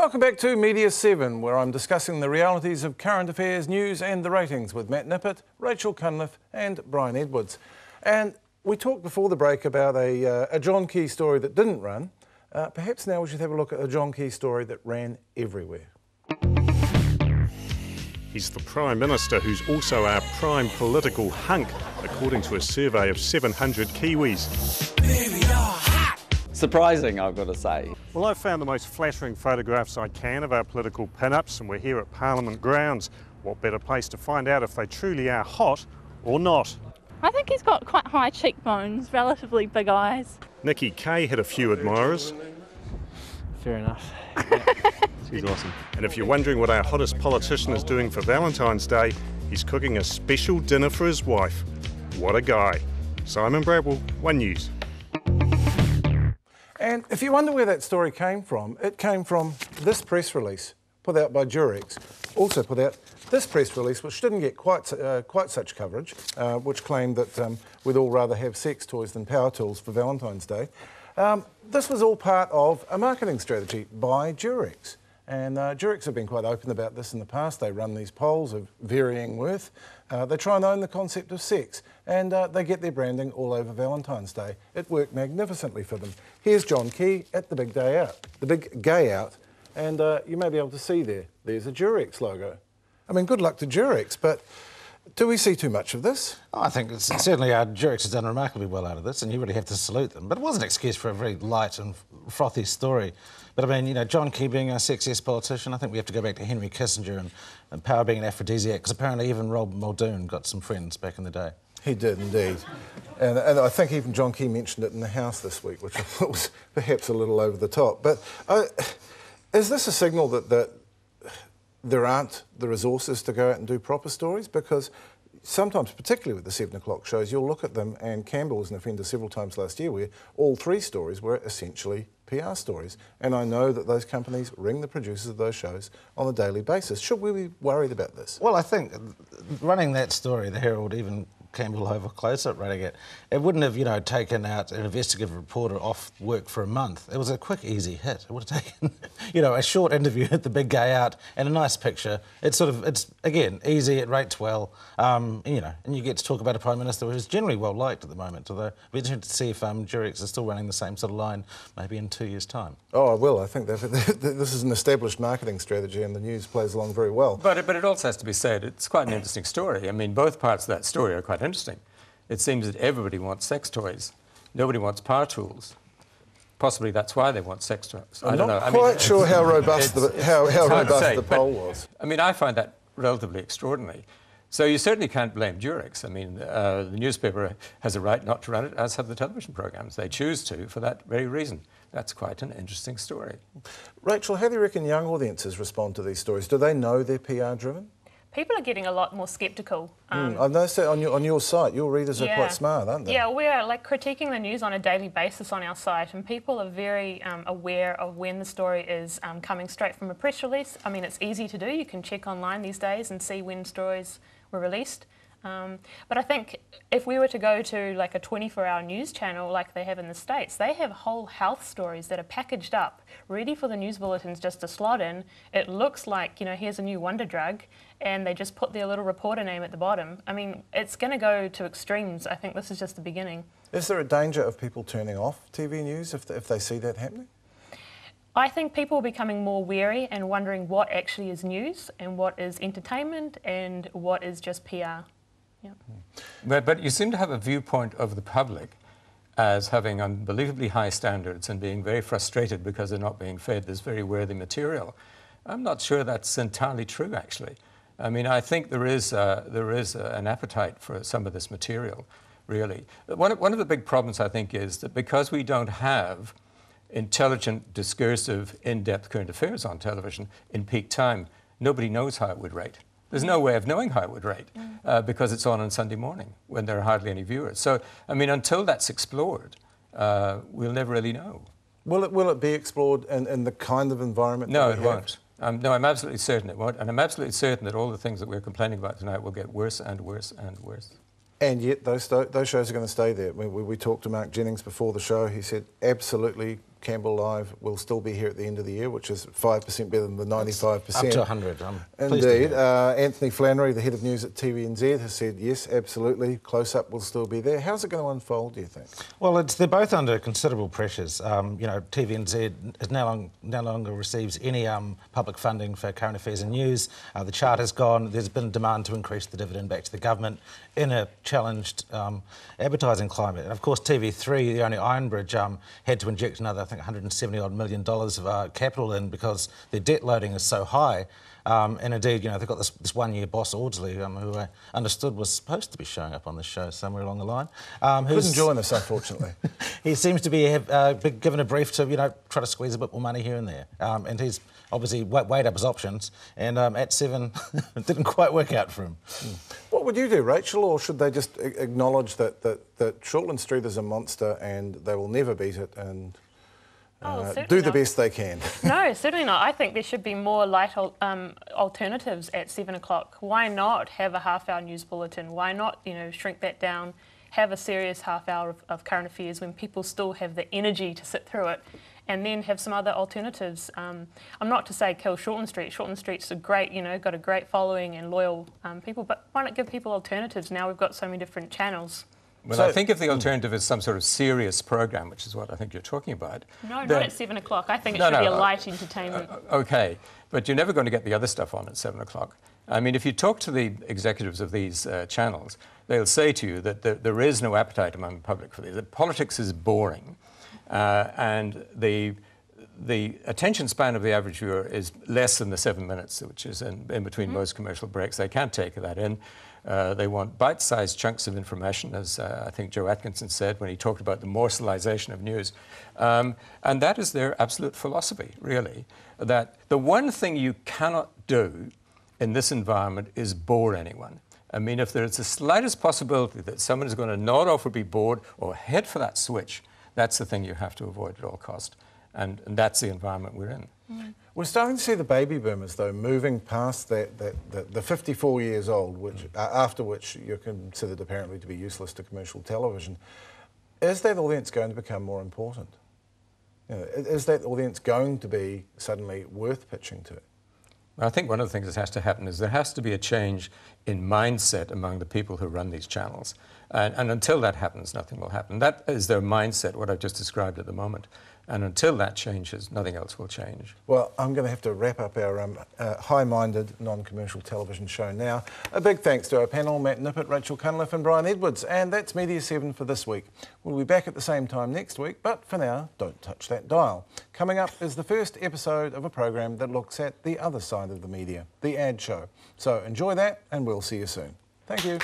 Welcome back to Media7, where I'm discussing the realities of current affairs, news and the ratings with Matt Nippert, Rachel Cunliffe and Brian Edwards. And we talked before the break about a John Key story that didn't run. Perhaps now we should have a look at a John Key story that ran everywhere. He's the Prime Minister who's also our prime political hunk, according to a survey of 700 Kiwis. Surprising, I've got to say. Well, I've found the most flattering photographs I can of our political pin-ups, and we're here at Parliament grounds. What better place to find out if they truly are hot or not? I think he's got quite high cheekbones, relatively big eyes. Nikki Kay had a few admirers. Fair enough. She's awesome. And if you're wondering what our hottest politician is doing for Valentine's Day, he's cooking a special dinner for his wife. What a guy. Simon Bradwell, One News. And if you wonder where that story came from, it came from this press release put out by Durex. Also put out this press release, which didn't get quite such coverage, which claimed that we'd all rather have sex toys than power tools for Valentine's Day. This was all part of a marketing strategy by Durex. And Durex have been quite open about this in the past. They run these polls of varying worth. They try and own the concept of sex, and they get their branding all over Valentine's Day. It worked magnificently for them. Here's John Key at the big day out, the big gay out, and you may be able to see there's a Durex logo. I mean, good luck to Durex, but do we see too much of this? Oh, I think certainly Durex has done remarkably well out of this, and you really have to salute them. But it was an excuse for a very light and frothy story. But I mean, you know, John Key being a sexiest politician, I think we have to go back to Henry Kissinger and power being an aphrodisiac, because apparently even Rob Muldoon got some friends back in the day. He did indeed. And I think even John Key mentioned it in the House this week, which I thought was perhaps a little over the top. But is this a signal that there aren't the resources to go out and do proper stories? Because sometimes, particularly with the 7 o'clock shows, you'll look at them, and Campbell was an offender several times last year where all three stories were essentially PR stories. And I know that those companies ring the producers of those shows on a daily basis. Should we be worried about this? Well, I think running that story, the Herald, even Campbell over close-up running it, it wouldn't have, you know, taken out an investigative reporter off work for a month. It was a quick, easy hit. It would have taken, you know, a short interview at the big gay out and a nice picture. It's again, easy, it rates well, you know, and you get to talk about a Prime Minister who's generally well-liked at the moment, although it'd be interesting to see if Durex is still running the same sort of line maybe in 2 years' time. Oh, I will. I think that this is an established marketing strategy, and the news plays along very well. But it also has to be said, it's quite an interesting story. I mean, both parts of that story are quite interesting. It seems that everybody wants sex toys. Nobody wants power tools. Possibly that's why they want sex toys. I don't know. I'm not quite sure how robust the poll was. I mean, I find that relatively extraordinary. So you certainly can't blame Durex. I mean, the newspaper has a right not to run it, as have the television programmes. They choose to for that very reason. That's quite an interesting story. Rachel, how do you reckon young audiences respond to these stories? Do they know they're PR-driven? People are getting a lot more sceptical. I've noticed that on your site. Your readers are quite smart, aren't they? Yeah, we're like critiquing the news on a daily basis on our site, and people are very aware of when the story is coming straight from a press release. I mean, it's easy to do. You can check online these days and see when stories were released. But I think if we were to go to like a 24-hour news channel like they have in the States, they have whole health stories that are packaged up, ready for the news bulletins just to slot in. It looks like, you know, here's a new wonder drug, and they just put their little reporter name at the bottom. I mean, it's going to go to extremes. I think this is just the beginning. Is there a danger of people turning off TV news if they see that happening? I think people are becoming more wary and wondering what actually is news and what is entertainment and what is just PR. Yeah. But you seem to have a viewpoint of the public as having unbelievably high standards and being very frustrated because they're not being fed this very worthy material. I'm not sure that's entirely true, actually. I mean, I think there is an appetite for some of this material, really. One of the big problems, I think, is that because we don't have intelligent, discursive, in-depth current affairs on television in peak time, nobody knows how it would rate. There's no way of knowing how it would rate because it's on Sunday morning when there are hardly any viewers. So, I mean, until that's explored, we'll never really know. Will it be explored in the kind of environment No, that it we have? won't. No, I'm absolutely certain it won't. And I'm absolutely certain that all the things that we're complaining about tonight will get worse and worse and worse. And yet those shows are going to stay there. We talked to Mark Jennings before the show. He said absolutely Campbell Live will still be here at the end of the year, which is 5% better than the 95%. Up to 100. Indeed. Anthony Flannery, the head of news at TVNZ, has said, yes, absolutely, Close Up will still be there. How's it going to unfold, do you think? Well, they're both under considerable pressures. TVNZ is no longer receives any public funding for current affairs and news. The charter's gone. There's been demand to increase the dividend back to the government in a challenged advertising climate. And of course, TV3, the only Ironbridge, had to inject another, I think, $170 million of capital in because their debt loading is so high. And indeed, they've got this one-year boss, Audsley, who I understood was supposed to be showing up on the show somewhere along the line. Couldn't join us, unfortunately. He seems to be given a brief to, try to squeeze a bit more money here and there. And he's obviously weighed up his options, and at 7, it didn't quite work out for him. What would you do, Rachel, or should they just acknowledge that Shortland Street is a monster and they will never beat it and do the best they can? No, certainly not. I think there should be more light alternatives at 7 o'clock. Why not have a half-hour news bulletin? Why not, shrink that down, have a serious half-hour of current affairs when people still have the energy to sit through it, and then have some other alternatives. I'm not to say kill Shortland Street. Shortland Street's a great, got a great following and loyal people, but why not give people alternatives? Now we've got so many different channels. Well, I think if the alternative is some sort of serious program, which is what I think you're talking about... No, not at 7 o'clock. I think it should be a light entertainment. OK, but you're never going to get the other stuff on at 7 o'clock. I mean, if you talk to the executives of these channels, they'll say to you that there is no appetite among the public for this. That politics is boring, and the attention span of the average viewer is less than the 7 minutes, which is in between most commercial breaks. They can't take that in. They want bite-sized chunks of information, as I think Joe Atkinson said when he talked about the moralisation of news. And that is their absolute philosophy, really, that the one thing you cannot do in this environment is bore anyone. I mean, if there's the slightest possibility that someone is going to nod off or be bored or head for that switch, that's the thing you have to avoid at all cost. And that's the environment we're in. We're starting to see the baby boomers, though, moving past the 54 years old, which after which you're considered apparently to be useless to commercial television. Is that audience going to become more important? Is that audience going to be suddenly worth pitching to? I think one of the things that has to happen is there has to be a change in mindset among the people who run these channels. And until that happens, nothing will happen. That is their mindset, what I've just described at the moment. And until that changes, nothing else will change. Well, I'm going to have to wrap up our high-minded, non-commercial television show now. A big thanks to our panel, Matt Nippert, Rachel Cunliffe and Brian Edwards. And that's Media7 for this week. We'll be back at the same time next week, but for now, don't touch that dial. Coming up is the first episode of a program that looks at the other side of the media, the ad show. So enjoy that, and we'll see you soon. Thank you.